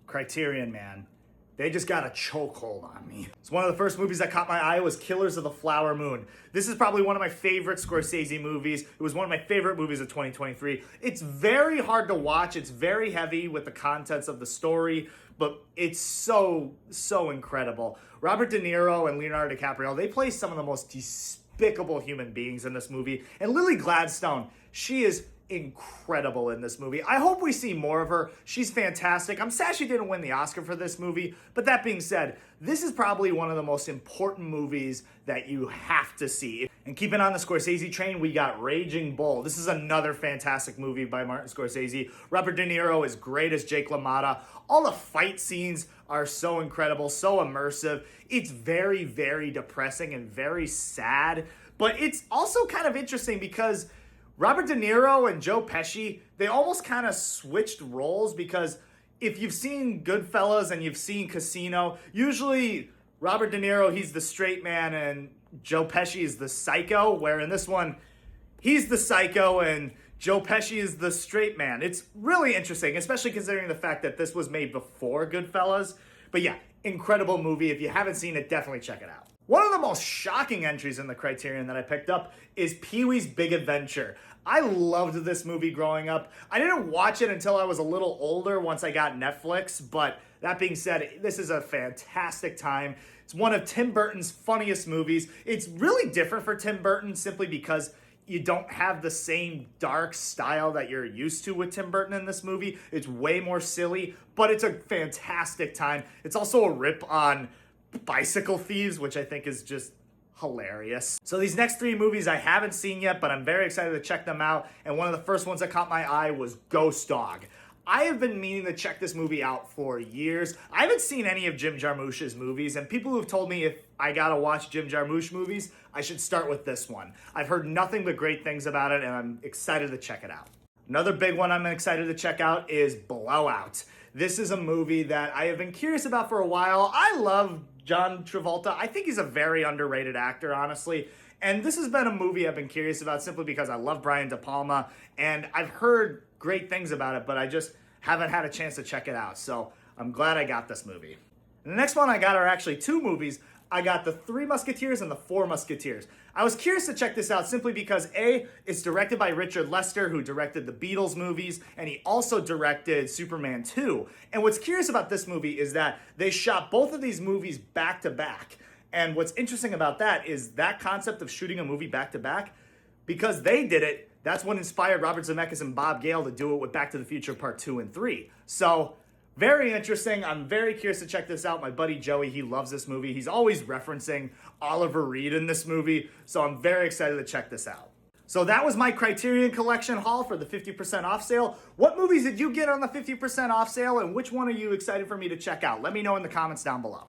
Criterion, man. They just got a chokehold on me. It's one of the first movies that caught my eye was Killers of the Flower Moon. This is probably one of my favorite Scorsese movies. It was one of my favorite movies of 2023. It's very hard to watch. It's very heavy with the contents of the story, but it's so incredible. Robert De Niro and Leonardo DiCaprio, they play some of the most despicable human beings in this movie. And Lily Gladstone, she is incredible in this movie. I hope we see more of her. She's fantastic. I'm sad she didn't win the Oscar for this movie, but that being said, this is probably one of the most important movies that you have to see. And keeping on the Scorsese train, we got Raging Bull. This is another fantastic movie by Martin Scorsese. Robert De Niro is great as Jake LaMotta. All the fight scenes are so incredible, so immersive. It's very, very depressing and very sad, but it's also kind of interesting because Robert De Niro and Joe Pesci, they almost kind of switched roles because if you've seen Goodfellas and you've seen Casino, usually Robert De Niro, he's the straight man and Joe Pesci is the psycho, where in this one, he's the psycho and Joe Pesci is the straight man. It's really interesting, especially considering the fact that this was made before Goodfellas. But yeah, incredible movie. If you haven't seen it, definitely check it out. One of the most shocking entries in the Criterion that I picked up is Pee-wee's Big Adventure. I loved this movie growing up. I didn't watch it until I was a little older once I got Netflix, but that being said, this is a fantastic time. It's one of Tim Burton's funniest movies. It's really different for Tim Burton simply because you don't have the same dark style that you're used to with Tim Burton in this movie. It's way more silly, but it's a fantastic time. It's also a rip on Bicycle Thieves, which I think is just hilarious. So these next three movies I haven't seen yet, but I'm very excited to check them out. And one of the first ones that caught my eye was Ghost Dog. I have been meaning to check this movie out for years. I haven't seen any of Jim Jarmusch's movies, and people who've told me if I gotta watch Jim Jarmusch movies, I should start with this one. I've heard nothing but great things about it, and I'm excited to check it out. Another big one I'm excited to check out is Blowout. This is a movie that I have been curious about for a while. I love John Travolta. I think he's a very underrated actor, honestly. And this has been a movie I've been curious about simply because I love Brian De Palma, and I've heard great things about it, but I just haven't had a chance to check it out. So I'm glad I got this movie. And the next one I got are actually two movies. I got The Three Musketeers and The Four Musketeers. I was curious to check this out simply because A, it's directed by Richard Lester, who directed the Beatles movies, and he also directed Superman 2. And what's curious about this movie is that they shot both of these movies back to back. And what's interesting about that is that concept of shooting a movie back to back, because they did it, that's what inspired Robert Zemeckis and Bob Gale to do it with Back to the Future Part 2 and 3. So very interesting. I'm very curious to check this out. My buddy Joey, he loves this movie. He's always referencing Oliver Reed in this movie. So I'm very excited to check this out. So that was my Criterion Collection haul for the 50% off sale. What movies did you get on the 50% off sale, and which one are you excited for me to check out? Let me know in the comments down below.